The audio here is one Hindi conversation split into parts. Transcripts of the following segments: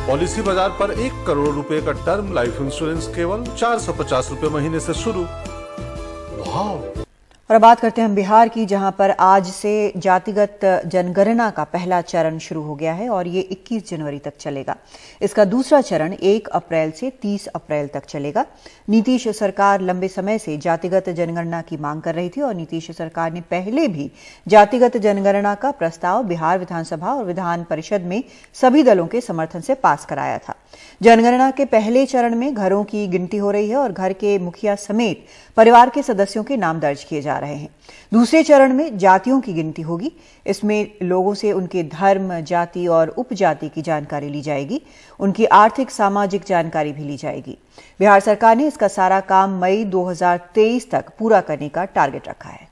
पॉलिसी बाजार पर 1 करोड़ रुपए का टर्म लाइफ इंश्योरेंस केवल 450 रुपए महीने से शुरू। वाह। और अब बात करते हैं हम बिहार की, जहां पर आज से जातिगत जनगणना का पहला चरण शुरू हो गया है और ये 21 जनवरी तक चलेगा। इसका दूसरा चरण 1 अप्रैल से 30 अप्रैल तक चलेगा। नीतीश सरकार लंबे समय से जातिगत जनगणना की मांग कर रही थी और नीतीश सरकार ने पहले भी जातिगत जनगणना का प्रस्ताव बिहार विधानसभा और विधान परिषद में सभी दलों के समर्थन से पास कराया था। जनगणना के पहले चरण में घरों की गिनती हो रही है और घर के मुखिया समेत परिवार के सदस्यों के नाम दर्ज किए जा रहे हैं। दूसरे चरण में जातियों की गिनती होगी। इसमें लोगों से उनके धर्म, जाति और उपजाति की जानकारी ली जाएगी। उनकी आर्थिक सामाजिक जानकारी भी ली जाएगी। बिहार सरकार ने इसका सारा काम मई 2023 तक पूरा करने का टारगेट रखा है।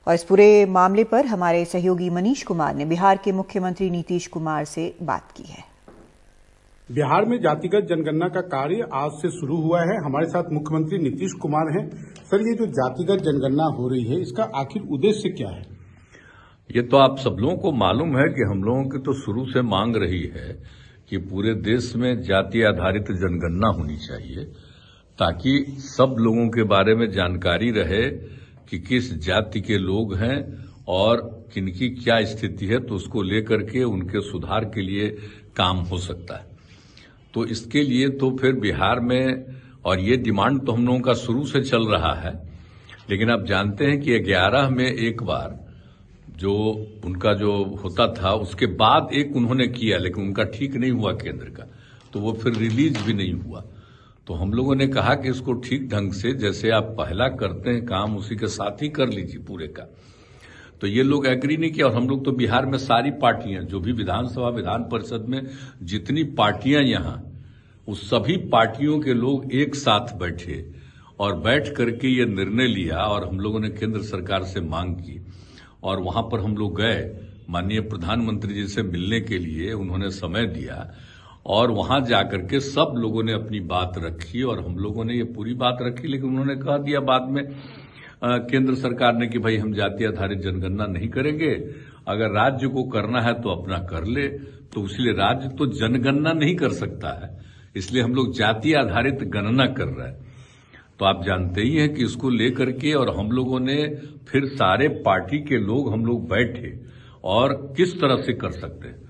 और इस पूरे मामले पर हमारे सहयोगी मनीष कुमार ने बिहार के मुख्यमंत्री नीतीश कुमार से बात की है। बिहार में जातिगत जनगणना का कार्य आज से शुरू हुआ है। हमारे साथ मुख्यमंत्री नीतीश कुमार हैं। सर, ये जो जातिगत जनगणना हो रही है, इसका आखिर उद्देश्य क्या है? ये तो आप सब लोगों को मालूम है कि हम लोगों की तो शुरू से मांग रही है कि पूरे देश में जाति आधारित जनगणना होनी चाहिए, ताकि सब लोगों के बारे में जानकारी रहे कि किस जाति के लोग हैं और किनकी क्या स्थिति है, तो उसको लेकर के उनके सुधार के लिए काम हो सकता है। तो इसके लिए तो फिर बिहार में, और ये डिमांड तो हम लोगों का शुरू से चल रहा है, लेकिन आप जानते हैं कि 11 में एक बार जो उनका जो होता था, उसके बाद एक उन्होंने किया, लेकिन उनका ठीक नहीं हुआ केंद्र का, तो वो फिर रिलीज भी नहीं हुआ। तो हम लोगों ने कहा कि इसको ठीक ढंग से, जैसे आप पहला करते हैं काम, उसी के साथ ही कर लीजिए पूरे का। तो ये लोग एग्री नहीं किया। और हम लोग तो बिहार में सारी पार्टियां, जो भी विधानसभा विधान परिषद में जितनी पार्टियां यहां, उस सभी पार्टियों के लोग एक साथ बैठे और बैठ करके ये निर्णय लिया। और हम लोगों ने केंद्र सरकार से मांग की और वहां पर हम लोग गए माननीय प्रधानमंत्री जी से मिलने के लिए। उन्होंने समय दिया और वहां जाकर के सब लोगों ने अपनी बात रखी और हम लोगों ने ये पूरी बात रखी। लेकिन उन्होंने कह दिया बाद में केंद्र सरकार ने कि भाई हम जाति आधारित जनगणना नहीं करेंगे, अगर राज्य को करना है तो अपना कर ले। तो इसलिए राज्य तो जनगणना नहीं कर सकता है, इसलिए हम लोग जाति आधारित गणना कर रहे हैं। तो आप जानते ही हैं कि इसको लेकर के, और हम लोगों ने फिर सारे पार्टी के लोग हम लोग बैठे और किस तरह से कर सकते हैं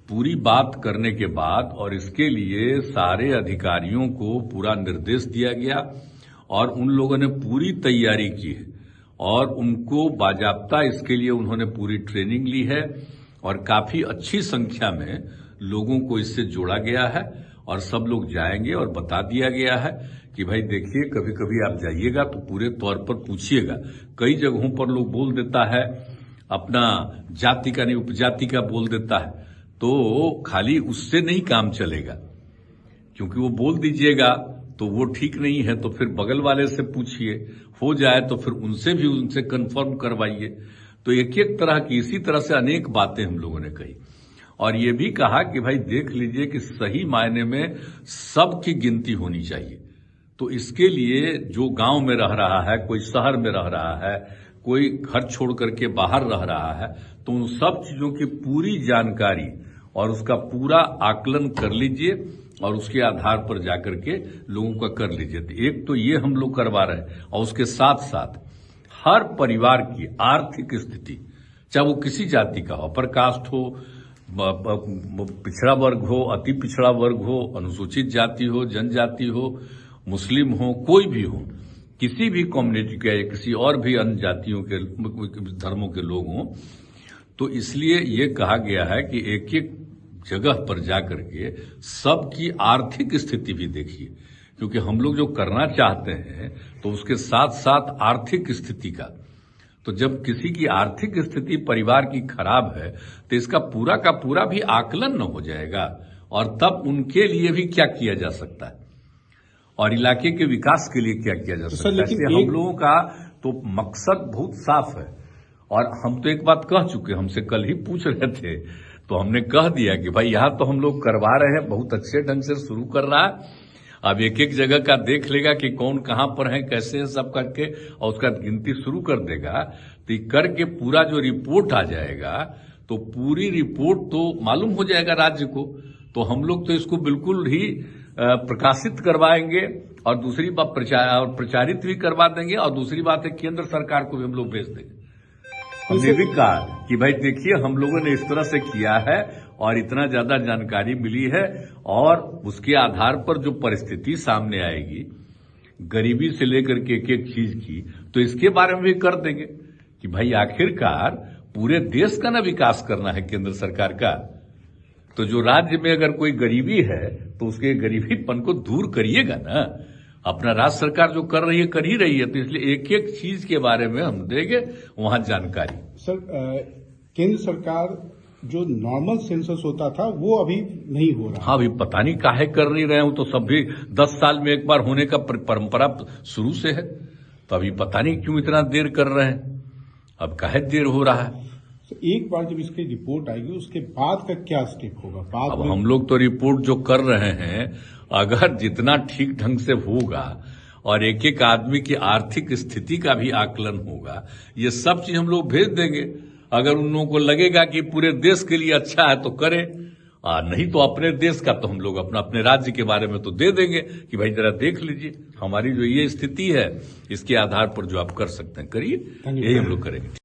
पूरी बात करने के बाद, और इसके लिए सारे अधिकारियों को पूरा निर्देश दिया गया और उन लोगों ने पूरी तैयारी की है और उनको बाजाप्ता इसके लिए उन्होंने पूरी ट्रेनिंग ली है और काफी अच्छी संख्या में लोगों को इससे जोड़ा गया है। और सब लोग जाएंगे और बता दिया गया है कि भाई देखिए, कभी कभी आप जाइएगा तो पूरे तौर पर पूछिएगा। कई जगहों पर लोग बोल देता है अपना जाति का नहीं उपजाति का बोल देता है, तो खाली उससे नहीं काम चलेगा, क्योंकि वो बोल दीजिएगा तो वो ठीक नहीं है। तो फिर बगल वाले से पूछिए, हो जाए तो फिर उनसे भी उनसे कंफर्म करवाइए। तो एक एक तरह की, इसी तरह से अनेक बातें हम लोगों ने कही और ये भी कहा कि भाई देख लीजिए कि सही मायने में सबकी गिनती होनी चाहिए। तो इसके लिए जो गांव में रह रहा है, कोई शहर में रह रहा है, कोई घर छोड़ करके बाहर रह रहा है, तो उन सब चीजों की पूरी जानकारी और उसका पूरा आकलन कर लीजिए और उसके आधार पर जाकर के लोगों का कर लीजिए। तो एक तो ये हम लोग करवा रहे हैं और उसके साथ साथ हर परिवार की आर्थिक स्थिति, चाहे वो किसी जाति का हो, अपर कास्ट हो, पिछड़ा वर्ग हो, अति पिछड़ा वर्ग हो, अनुसूचित जाति हो, जनजाति हो, मुस्लिम हो, कोई भी हो, किसी भी कम्युनिटी के या किसी और भी अन्य जातियों के धर्मों के लोग हों, तो इसलिए ये कहा गया है कि एक एक जगह पर जाकर के सबकी आर्थिक स्थिति भी देखिए, क्योंकि हम लोग जो करना चाहते हैं तो उसके साथ साथ आर्थिक स्थिति का, तो जब किसी की आर्थिक स्थिति परिवार की खराब है तो इसका पूरा का पूरा भी आकलन न हो जाएगा और तब उनके लिए भी क्या किया जा सकता है और इलाके के विकास के लिए क्या किया जा सकता है। इसलिए हम लोगों का तो मकसद बहुत साफ है और हम तो एक बात कह चुके, हमसे कल ही पूछ रहे थे तो हमने कह दिया कि भाई यहां तो हम लोग करवा रहे हैं, बहुत अच्छे ढंग से शुरू कर रहा है अब एक एक जगह का देख लेगा कि कौन कहां पर है, कैसे है, सब करके और उसका गिनती शुरू कर देगा। तो करके पूरा जो रिपोर्ट आ जाएगा तो पूरी रिपोर्ट तो मालूम हो जाएगा राज्य को। तो हम लोग तो इसको बिल्कुल ही प्रकाशित करवाएंगे और दूसरी बात प्रचारित भी करवा देंगे, और दूसरी बात है केंद्र सरकार को भी हम लोग भेज देंगे। हमने भी कहा कि भाई देखिए हम लोगों ने इस तरह से किया है और इतना ज्यादा जानकारी मिली है, और उसके आधार पर जो परिस्थिति सामने आएगी गरीबी से लेकर के एक एक चीज की, तो इसके बारे में भी कर देंगे कि भाई आखिरकार पूरे देश का ना विकास करना है केंद्र सरकार का। तो जो राज्य में अगर कोई गरीबी है तो उसके गरीबीपन को दूर करिएगा ना। अपना राज्य सरकार जो कर रही है, तो इसलिए एक एक चीज के बारे में हम देंगे वहां जानकारी। सर, केंद्र सरकार जो नॉर्मल सेंसस होता था वो अभी नहीं हो रहा। हाँ, अभी पता नहीं काहे कर नहीं रहे हूं, तो सब भी 10 साल में एक बार होने का परंपरा शुरू से है, तो अभी पता नहीं क्यों इतना देर कर रहे हैं, अब काहे देर हो रहा है। एक बार जब इसकी रिपोर्ट आएगी उसके बाद का क्या स्टेप होगा? अब हम लोग तो रिपोर्ट जो कर रहे हैं, अगर जितना ठीक ढंग से होगा और एक एक आदमी की आर्थिक स्थिति का भी आकलन होगा, ये सब चीज हम लोग भेज देंगे। अगर उन लोगों को लगेगा कि पूरे देश के लिए अच्छा है तो करें, नहीं तो अपने देश का तो हम लोग अपने राज्य के बारे में तो दे देंगे कि भाई जरा देख लीजिए हमारी जो ये स्थिति है, इसके आधार पर जो आप कर सकते हैं करिए, यही हम लोग करेंगे।